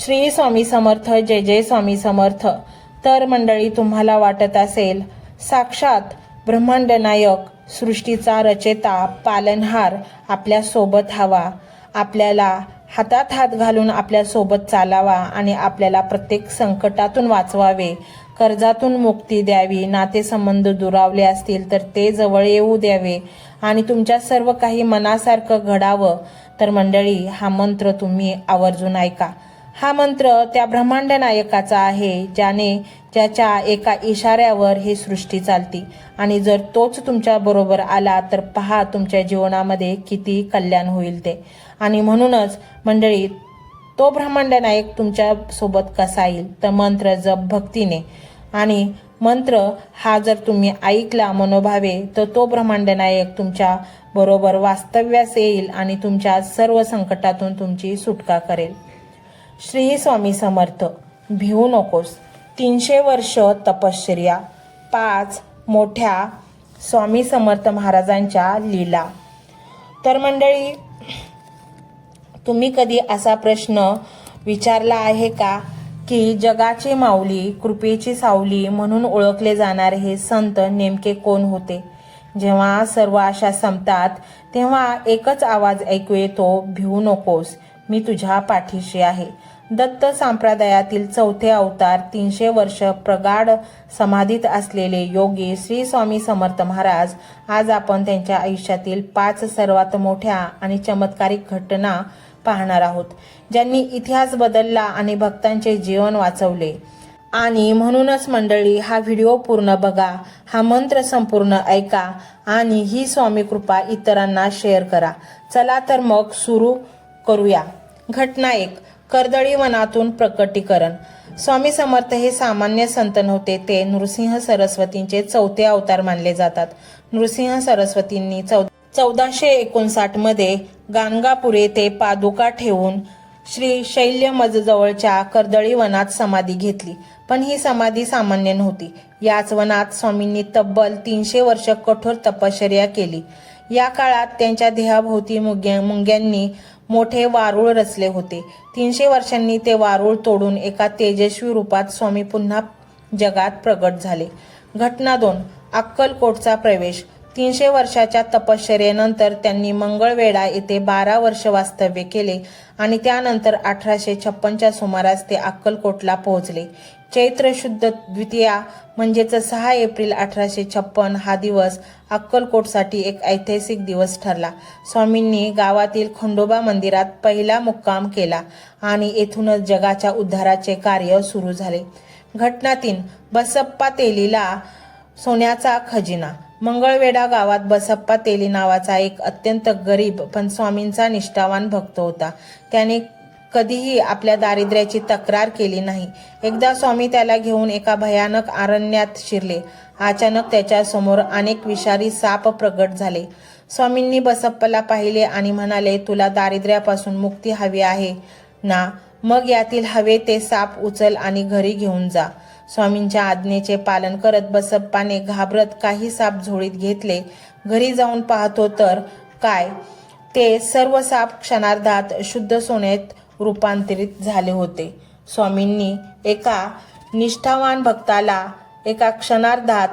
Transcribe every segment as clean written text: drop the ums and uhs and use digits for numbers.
श्री स्वामी समर्थ. जय जय स्वामी समर्थ. तर मंडळी, तुम्हाला वाटत असेल साक्षात ब्रह्मांड नायक, सृष्टीचा रचेता, पालनहार आपल्या सोबत हवा, आपल्याला हातात हात घालून आपल्या सोबत चालावा आणि आपल्याला प्रत्येक संकटातून वाचवावे, कर्जातून मुक्ती द्यावी, नातेसंबंध दुरावले असतील तर ते जवळ येऊ द्यावे आणि तुमच्या सर्व काही मनासारखं घडावं. तर मंडळी, हा मंत्र तुम्ही आवर्जून ऐका. हा मंत्र त्या ब्रह्मांड नायकाचा आहे, ज्याच्या एका इशाऱ्यावर ही सृष्टी चालती आणि जर तोच तुमच्या बरोबर आला तर पहा तुमच्या जीवनामध्ये किती कल्याण होईल ते. आणि म्हणूनच मंडळी, तो ब्रह्मांड नायक तुमच्या सोबत कसा येईल तर मंत्र जप भक्तीने. आणि मंत्र हा जर तुम्ही ऐकला मनोभावे तर तो ब्रह्मांड नायक तुमच्या बरोबर वास्तव्यास येईल आणि तुमच्या सर्व संकटातून तुमची सुटका करेल. श्री स्वामी समर्थ. भिवू नकोस. 300 वर्ष तपश्चर्या. 5 मोठ्या स्वामी समर्थ महाराजांच्या लीला. तर मंडळी, तुम्ही कधी असा प्रश्न विचारला आहे का की जगाची माऊली, कृपेची सावली म्हणून ओळखले जाणारे हे संत नेमके कोण होते? जेव्हा सर्व आशा संपतात तेव्हा एकच आवाज ऐकू येतो, भिवू नकोस, मी तुझ्या पाठीशी आहे. दत्त संप्रदायातील 4थे अवतार, 300 वर्ष प्रगाढ समाधीत असलेले योगी श्री स्वामी समर्थ महाराज. आज आपण त्यांच्या आयुष्यातील 5 सर्वात मोठ्या आणि चमत्कारिक घटना पाहणार आहोत, ज्यांनी इतिहास बदलला आणि भक्तांचे जीवन वाचवले. आणि म्हणूनच मंडळी, हा व्हिडिओ पूर्ण बघा, हा मंत्र संपूर्ण ऐका आणि ही स्वामी कृपा इतरांना शेअर करा. चला तर मग सुरू करूया. घटना 1. कर्दळी वनातून प्रकटीकरण. स्वामी समर्थ हे सामान्य संत नव्हते, ते नृसिंह सरस्वतींचे 4थे अवतार मानले जातात. नृसिंह सरस्वतींनी 1459 मध्ये गाणगापूर येथे पादुका ठेवून श्री शैल्यमजजवळच्या कर्दळी वनात समाधी घेतली. पण ही समाधी सामान्य नव्हती. याच वनात स्वामींनी तब्बल 300 वर्ष कठोर तपश्चर्या केली. या काळात त्यांच्या देहाभोवती मुंग्यांनी मोठे वारूळ रचले होते. 300 वर्षांनी ते वारूळ तोडून एका तेजस्वी रूपात स्वामी पुन्हा जगात प्रगट झाले. घटना 2. अक्कलकोटचा प्रवेश. 300 वर्षाच्या तपश्चर्येनंतर त्यांनी मंगळवेढा येथे 12 वर्ष वास्तव्य केले आणि त्यानंतर 1856च्या सुमारास ते अक्कलकोटला पोहोचले. चैत्र शुद्ध द्वितीया म्हणजेच 6 एप्रिल 1856 हा दिवस अक्कलकोटसाठी एक ऐतिहासिक दिवस ठरला. स्वामींनी गावातील खंडोबा मंदिरात पहिला मुक्काम केला आणि येथूनच जगाच्या उद्धाराचे कार्य सुरू झाले. घटना 3. बसप्पा तेलीला सोन्याचा खजिना. मंगळवेढा गावात बसप्पा तेली नावाचा एक अत्यंत गरीब पण स्वामींचा निष्ठावान भक्त होता. त्याने कधीही आपल्या दारिद्र्याची तक्रार केली नाही. एकदा स्वामी त्याला घेऊन एका भयानक अरण्यात शिरले. अचानक त्याच्या समोर अनेक विषारी साप प्रगट झाले. स्वामींनी बसप्पाला पाहिले आणि म्हणाले, तुला दारिद्र्यापासून मुक्ती हवी आहे ना? मग यातील हवे ते साप उचल आणि घरी घेऊन जा. स्वामींच्या आज्ञेचे पालन करत बसप्पाने घाबरत काही साप झोळीत घेतले. घरी जाऊन पाहतो तर काय, ते सर्व साप क्षणार्धात शुद्ध सोन्यात रूपांतरित झाले होते. स्वामींनी एका निष्ठावान भक्ताला एका क्षणार्धात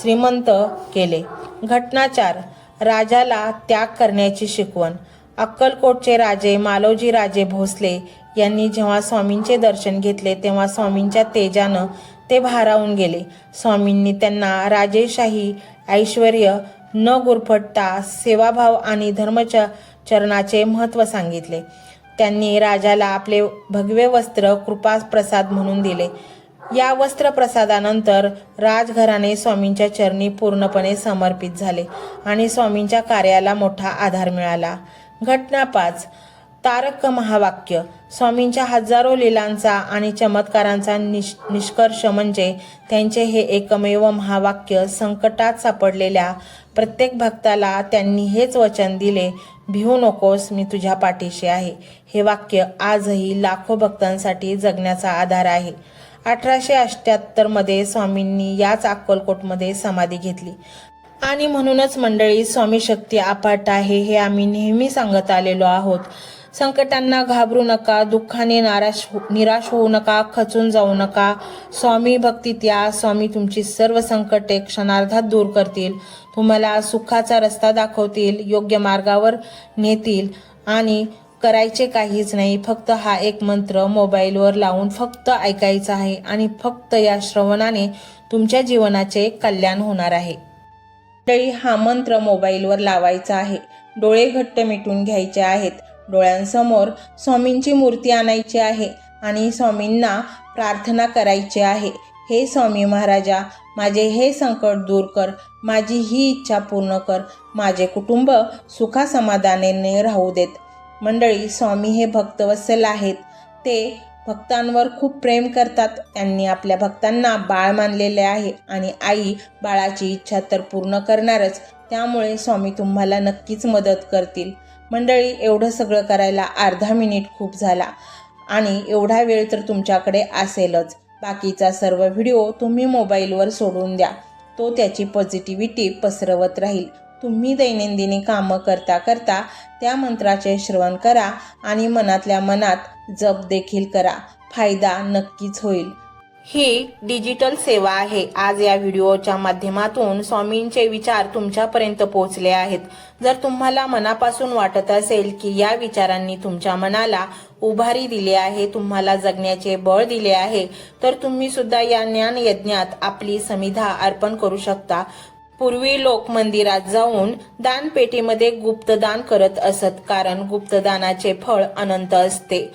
श्रीमंत केले. घटना 4. राजाला त्याग करण्याची शिकवण. अक्कलकोटचे राजे मालोजी राजे भोसले यांनी जेव्हा स्वामींचे दर्शन घेतले तेव्हा स्वामींच्या तेजानं ते भारावून गेले. स्वामींनी त्यांना राजेशाही, ऐश्वर्य न गुरफटता सेवाभाव आणि धर्मचरणाचे महत्त्व सांगितले. त्यांनी राजाला आपले भगवे वस्त्र कृपाप्रसाद म्हणून दिले. या वस्त्रप्रसादानंतर राजघराणे स्वामींच्या चरणी पूर्णपणे समर्पित झाले आणि स्वामींच्या कार्याला मोठा आधार मिळाला. घटना 5. तारक महावाक्य. स्वामींच्या हजारो लीलांचा आणि चमत्कारांचा निष्कर्ष म्हणजे त्यांचे हे एकमेव महावाक्य. संकटात सापडलेल्या प्रत्येक भक्ताला त्यांनी हेच वचन दिले, भिवू नकोस, मी तुझ्या पाठीशी आहे. हे वाक्य आजही लाखो भक्तांसाठी जगण्याचा आधार आहे. 1878 मध्ये स्वामींनी याच अक्कलकोटमध्ये समाधी घेतली. आणि म्हणूनच मंडळी, स्वामी शक्ती अफाट आहे हे आम्ही नेहमी सांगत आलेलो आहोत. संकटांना घाबरू नका, दुःखाने निराश होऊ नका, खचून जाऊ नका. स्वामी भक्तीत या. स्वामी तुमची सर्व संकटे क्षणार्धात दूर करतील, तुम्हाला सुखाचा रस्ता दाखवतील, योग्य मार्गावर नेतील. आणि करायचे काहीच नाही, फक्त हा एक मंत्र मोबाईलवर लावून फक्त ऐकायचा आहे आणि फक्त या श्रवणाने तुमच्या जीवनाचे कल्याण होणार आहे. हा मंत्र मोबाईलवर लावायचा आहे. डोळे घट्ट मिटून घ्यायचे आहेत. डोळ्यांसमोर स्वामींची मूर्ती आणायची आहे आणि स्वामींना प्रार्थना करायची आहे. हे स्वामी महाराजा, माझे हे संकट दूर कर, माझी ही इच्छा पूर्ण कर, माझे कुटुंब सुखासमाधानाने राहू देत. मंडळी, स्वामी हे भक्तवत्सल आहेत. ते भक्तांवर खूप प्रेम करतात. त्यांनी आपल्या भक्तांना बाळ मानलेले आहे आणि आई बाळाची इच्छा तर पूर्ण करणारच. त्यामुळे स्वामी तुम्हाला नक्कीच मदत करतील. मंडळी, एवढं सगळं करायला अर्धा मिनिट खूप झाला आणि एवढा वेळ तर तुमच्याकडे असेलच. बाकीचा सर्व व्हिडिओ तुम्ही मोबाईलवर सोडून द्या. तो त्याची पॉझिटिव्हिटी पसरवत राहील. तुम्ही दैनंदिनी कामं करता करता त्या मंत्राचे श्रवण करा आणि मनातल्या मनात जप देखील करा. फायदा नक्कीच होईल. ही डिजिटल सेवा आहे. आज या व्हिडिओच्या माध्यमातून स्वामींचे विचार तुमच्यापर्यंत पोहोचले आहेत. जर तुम्हाला मनापासून वाटत असेल की या विचारांनी तुमच्या मनाला उभारी दिली आहे, तुम्हाला जगण्याचे बळ दिले आहे, तर तुम्ही सुद्धा या ज्ञान यज्ञात आपली समिधा अर्पण करू शकता. पूर्वी लोक मंदिरात जाऊन दानपेटीमध्ये गुप्तदान करत असत, कारण गुप्तदानाचे फळ अनंत असते.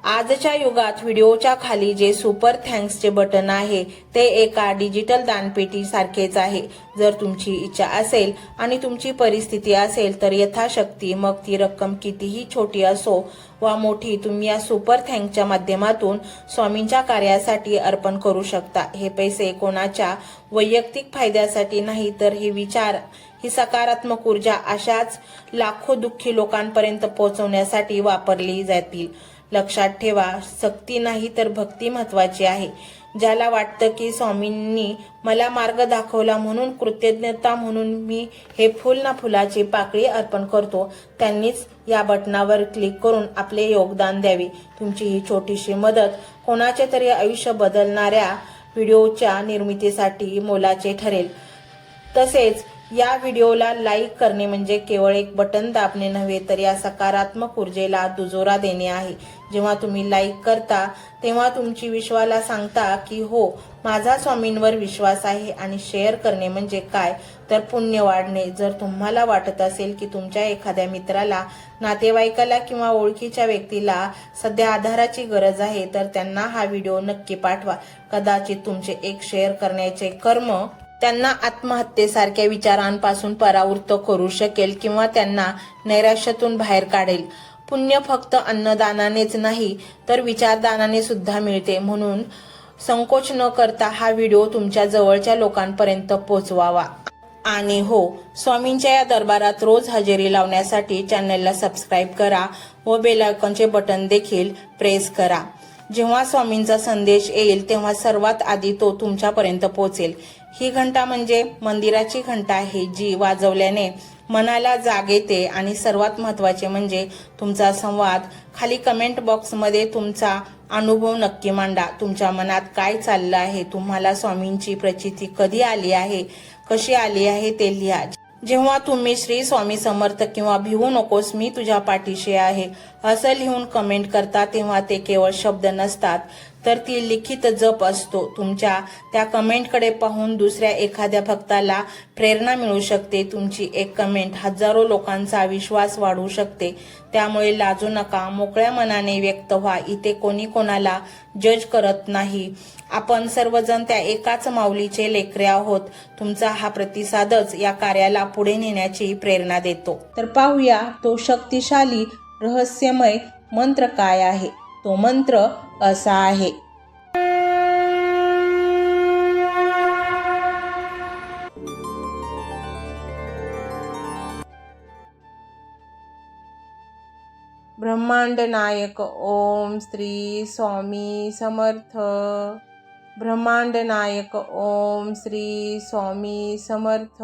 आजच्या युगात व्हिडिओच्या खाली जे सुपर थँक्सचे बटन आहे ते एका डिजिटल दानपेटी सारखेच आहे. जर तुमची इच्छा असेल आणि तुमची परिस्थिती असेल तर यथाशक्ती, मग ती रक्कम कितीही छोटी असो वा मोठी, तुम्ही या सुपर थँक्सच्या माध्यमातून स्वामींच्या कार्यासाठी अर्पण करू शकता. हे पैसे कोणाच्या वैयक्तिक फायद्यासाठी नाही, तर हे विचार, ही सकारात्मक ऊर्जा अशाच लाखो दुःखी लोकांपर्यंत पोहोचवण्यासाठी वापरली जातील. लक्षात ठेवा, सक्ती नाही तर भक्ती महत्वाची आहे. ज्याला वाटतं की स्वामींनी मला मार्ग दाखवला म्हणून कृतज्ञता म्हणून मी हे फुल ना फुलाची पाकळी अर्पण करतो, त्यांनीच या बटनावर क्लिक करून आपले योगदान द्यावे. तुमची ही छोटीशी मदत कोणाचे तरी आयुष्य बदलणाऱ्या व्हिडिओच्या निर्मितीसाठी मोलाचे ठरेल. तसेच या व्हिडिओला लाईक करणे म्हणजे केवळ एक बटन दाबणे नव्हे, तर या सकारात्मक ऊर्जेला दुजोरा देणे आहे. जेव्हा तुम्ही लाईक करता तेव्हा तुमची विश्वाला सांगता की हो, माझा स्वामींवर विश्वास आहे. आणि शेअर करणे म्हणजे काय, तर पुण्य वाढणे. जर तुम्हाला वाटत असेल की तुमच्या एखाद्या मित्राला, नातेवाईकाला किंवा ओळखीच्या व्यक्तीला सध्या आधाराची गरज आहे, तर त्यांना हा व्हिडिओ नक्की पाठवा. कदाचित तुमचे एक शेअर करण्याचे कर्म त्यांना आत्महत्येसारख्या विचारांपासून परावृत्त करू शकेल किंवा त्यांना नैराश्यातून बाहेर काढेल. पुण्य फक्त अन्नदानानेच नाही तर विचारदानाने सुद्धा मिळते. म्हणून संकोच न करता हा व्हिडिओ तुमच्या जवळच्या लोकांपर्यंत पोहोचवावा. आणि हो, स्वामींच्या या दरबारात रोज हजेरी लावण्यासाठी चॅनलला सबस्क्राईब करा व बेल आयकॉनचे बटन देखील प्रेस करा. जेव्हा स्वामींचा संदेश येईल तेव्हा सर्वात आधी तो तुमच्यापर्यंत पोहोचेल. ही घंटा म्हणजे मंदिराची घंटा आहे, जी वाजवल्याने मनाला जाग येते. आणि सर्वात महत्त्वाचे म्हणजे तुमचा संवाद. खाली कमेंट बॉक्समध्ये तुमचा अनुभव नक्की मांडा. तुमच्या मनात काय चाललं आहे, तुम्हाला स्वामींची प्रचिती कधी आली आहे, कशी आली आहे ते लिहा. जेव्हा तुम्ही श्री स्वामी समर्थ किंवा भिवू नकोस मी तुझ्या पाठीशी आहे असं लिहून कमेंट करता, तेव्हा ते केवळ शब्द नसतात, तर ती लिखित जप असतो. तुमच्या त्या कमेंटकडे पाहून दुसऱ्या एखाद्या भक्ताला प्रेरणा मिळू शकते. तुमची एक कमेंट हजारो लोकांचा विश्वास वाढवू शकते. त्यामुळे लाजू नका, मोकळ्या मनाने व्यक्त व्हा. इथे कोणी कोणाला जज करत नाही. आपण सर्वजण त्या एकाच माऊलीचे लेकरे आहोत. तुमचा हा प्रतिसादच या कार्याला पुढे नेण्याची प्रेरणा देतो. तर पाहूया तो शक्तिशाली रहस्यमय मंत्र काय आहे. तो मंत्र असा आहे. ब्रह्मांड नायक ओम श्री स्वामी समर्थ. ब्रह्मांड नायक ओम श्री स्वामी समर्थ.